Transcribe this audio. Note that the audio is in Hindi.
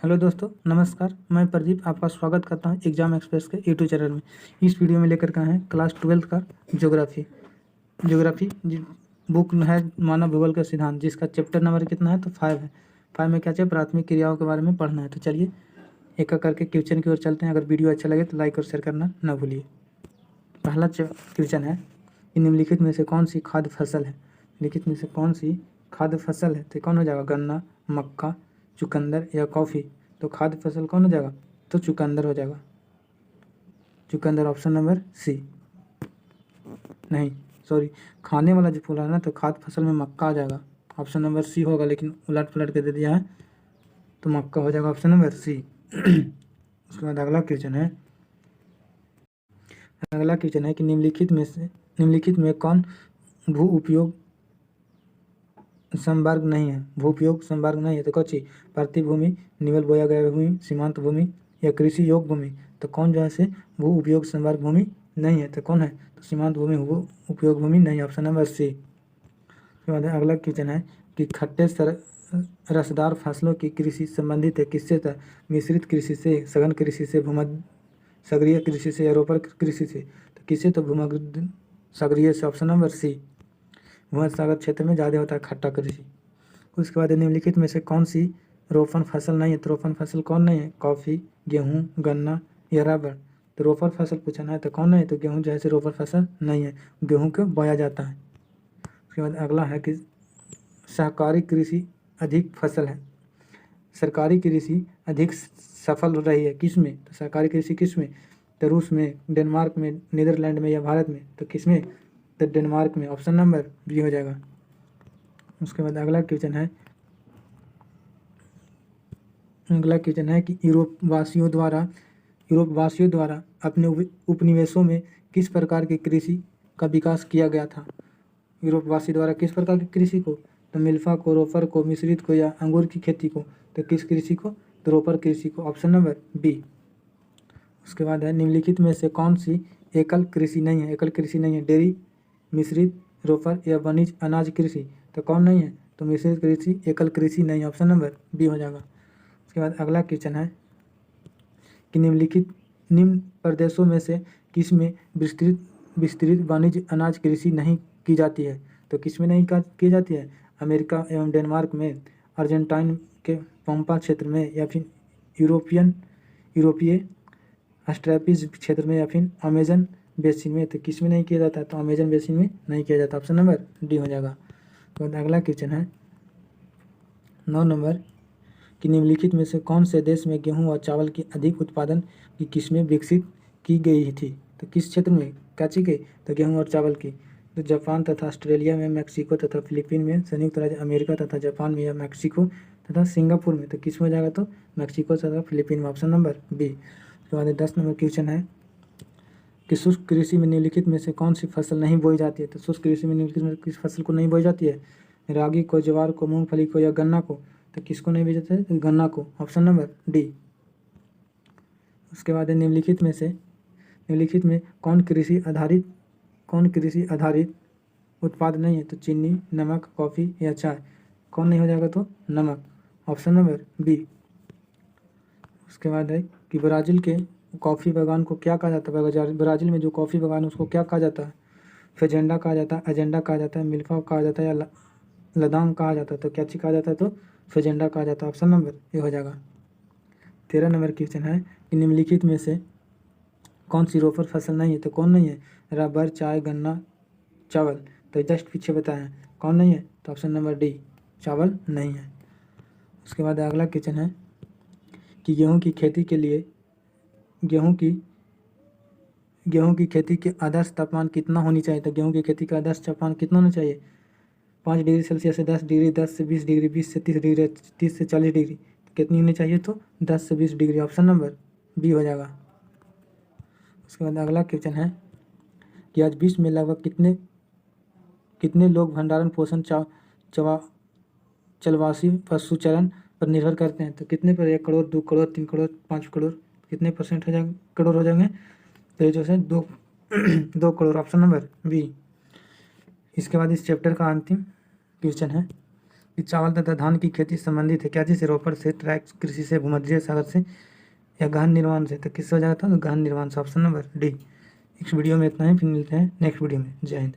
हेलो दोस्तों, नमस्कार। मैं प्रदीप आपका स्वागत करता हूं एग्जाम एक्सप्रेस के यूट्यूब चैनल में। इस वीडियो में लेकर के आए हैं क्लास 12 का ज्योग्राफी। बुक है मानव भूगोल का सिद्धांत, जिसका चैप्टर नंबर कितना है तो 5 है। 5 में क्या चाहिए, प्राथमिक क्रियाओं के बारे में पढ़ना है। तो चलिए एक एक करके क्वेश्चन की ओर चलते हैं। अगर वीडियो अच्छा लगे तो लाइक और शेयर करना ना भूलिए। पहला क्वेश्चन है कि निम्नलिखित में से कौन सी खाद्य फसल है। लिखित में से कौन सी खाद्य फसल है तो कौन हो जाएगा, गन्ना, मक्का, चुकंदर या कॉफ़ी। तो खाद्य फसल कौन हो जाएगा, तो चुकंदर हो जाएगा। चुकंदर ऑप्शन नंबर सी। नहीं सॉरी, खाने वाला जो फूल है ना, तो खाद्य फसल में मक्का आ जाएगा, ऑप्शन नंबर सी होगा, लेकिन उलट पलट के दे दिया है तो मक्का हो जाएगा ऑप्शन नंबर सी। उसके बाद अगला क्वेश्चन है कि निम्नलिखित में कौन भू उपयोग संवर्ग नहीं है। भू उपयोग संवर्ग नहीं है तो कौन सी, प्रतिभूमि, निवल बोया गया भूमि, सीमांत भूमि या कृषि योग्य भूमि। तो कौन जो है से भू उपयोग संवर्ग भूमि नहीं है तो कौन है, तो सीमांत भूमि भू उपयोग भूमि नहीं, ऑप्शन नंबर सी। उसके बाद अगला क्वेश्चन है कि रसदार फसलों की कृषि संबंधित है किससे था, मिश्रित कृषि से, सघन कृषि से, भूमध्य सागरीय कृषि से या रोपर कृषि से। तो किससे, तो भूमध्य सागरीय से, ऑप्शन नंबर सी। भूमध्य सागर क्षेत्र में ज़्यादा होता है खट्टा कृषि। उसके बाद निम्नलिखित में से कौन सी रोपण फसल नहीं है। तो रोपण फसल कौन नहीं है, कॉफ़ी, गेहूँ, गन्ना या रबर। तो रोपण फसल पूछना है तो कौन नहीं है, तो गेहूँ जैसे रोपण फसल नहीं है, गेहूँ को बोया जाता है। उसके बाद अगला है कि सहकारी कृषि अधिक फसल है, सरकारी कृषि अधिक सफल रही है किस में। तो सहकारी कृषि किस में, तो रूस में, डेनमार्क में, नीदरलैंड में या भारत में। तो किस में, तो डेनमार्क में, ऑप्शन नंबर बी हो जाएगा। उसके बाद अगला क्वेश्चन है कि यूरोपवासियों द्वारा अपने उपनिवेशों में किस प्रकार की कृषि का विकास किया गया था। यूरोपवासी द्वारा किस प्रकार की कृषि को, तो मिल्फा को, रोपर को, मिश्रित को या अंगूर की खेती को। तो किस कृषि को, तो रोपर कृषि को, ऑप्शन नंबर बी। उसके बाद है निम्नलिखित में से कौन सी एकल कृषि नहीं है। एकल कृषि नहीं है, डेयरी, मिश्रित, रोपर या वाणिज्य अनाज कृषि। तो कौन नहीं है, तो मिश्रित कृषि एकल कृषि नहीं, ऑप्शन नंबर बी हो जाएगा। उसके बाद अगला क्वेश्चन है कि निम्न प्रदेशों में से किस में विस्तृत वाणिज्य अनाज कृषि नहीं की जाती है। तो किस में नहीं की जाती है, अमेरिका एवं डेनमार्क में, अर्जेंटाइन के पंपा क्षेत्र में, या फिर यूरोपीय स्ट्रैपीज क्षेत्र में, या फिर अमेजन बेसिन में। तो किस में नहीं किया जाता है, तो अमेजन बेसिन में नहीं किया जाता, ऑप्शन नंबर डी हो जाएगा। तो अगला क्वेश्चन है 9 नंबर कि निम्नलिखित में से कौन से देश में गेहूं और चावल की अधिक उत्पादन की किस्में विकसित की गई थी। तो किस क्षेत्र में काची के, तो गेहूं और चावल की। तो जापान तथा ऑस्ट्रेलिया में, मैक्सिको तथा फिलीपीन में, संयुक्त राज्य अमेरिका तथा जापान में, या मैक्सिको तथा सिंगापुर में। तो किस में जाएगा, तो मैक्सिको तथा फिलीपीन में, ऑप्शन नंबर बी। उसके बाद 10 नंबर क्वेश्चन है कि शुष्क कृषि में निम्नलिखित में से कौन सी फसल नहीं बोई जाती है। तो शुष्क कृषि में निम्नलिखित में किस फसल को नहीं बोई जाती है, रागी को, ज्वार को, मूंगफली को या गन्ना को। तो किसको नहीं बोई जाता है, गन्ना को, ऑप्शन नंबर डी। उसके बाद निम्नलिखित में कौन कृषि आधारित उत्पाद नहीं है। तो चीनी, नमक, कॉफ़ी या चाय। कौन नहीं हो जाएगा, तो नमक, ऑप्शन नंबर बी। उसके बाद है कि ब्राज़ील के कॉफ़ी बागान को क्या कहा जाता है। ब्राज़ील में जो कॉफ़ी बागान है उसको क्या कहा जाता है, फेजेंडा कहा जाता है, एजेंडा कहा जाता है, मिल्फा कहा जाता है या लदांग कहा जाता है। तो क्या चीज़ कहा जाता है, तो फेजेंडा कहा जाता है, ऑप्शन नंबर ये हो जाएगा। 13 नंबर क्वेश्चन है कि निम्नलिखित में से कौन सी रोपर फसल नहीं है। तो कौन नहीं है, रबर, चाय, गन्ना, चावल। तो जस्ट पीछे बताएं कौन नहीं है, तो ऑप्शन नंबर डी, चावल नहीं है। उसके बाद अगला क्वेश्चन है कि गेहूं की खेती के आदर्श तापमान कितना होनी चाहिए। तो गेहूं की खेती का आदर्श तापमान कितना होना चाहिए, 5 डिग्री सेल्सियस से 10 डिग्री, 10 से 20 डिग्री, 20 से 30 डिग्री, 30 से 40 डिग्री। तो कितनी होनी चाहिए, तो 10 से 20 डिग्री, ऑप्शन नंबर बी हो जाएगा। उसके बाद अगला क्वेश्चन है कि आज विश्व में लगभग कितने लोग भंडारण पोषण चलवासी पशुचारण पर निर्भर करते हैं। तो कितने पर, 1 करोड़, 2 करोड़, 3 करोड़, 5 करोड़, कितने परसेंट हो जाएंगे, करोड़ हो जाएंगे। तो ये जो है 2 करोड़, ऑप्शन नंबर बी। इसके बाद इस चैप्टर का अंतिम क्वेश्चन है कि चावल तथा धान की खेती संबंधित है क्या चीज़ से? रोपड़ से, ट्रैक कृषि से, भूमध्य सागर से या गहन निर्माण से? तो किससे हो जाता है? तो गहन निर्माण से, ऑप्शन नंबर डी। इस वीडियो में इतना ही, फिर मिलते हैं नेक्स्ट वीडियो में। जय हिंद।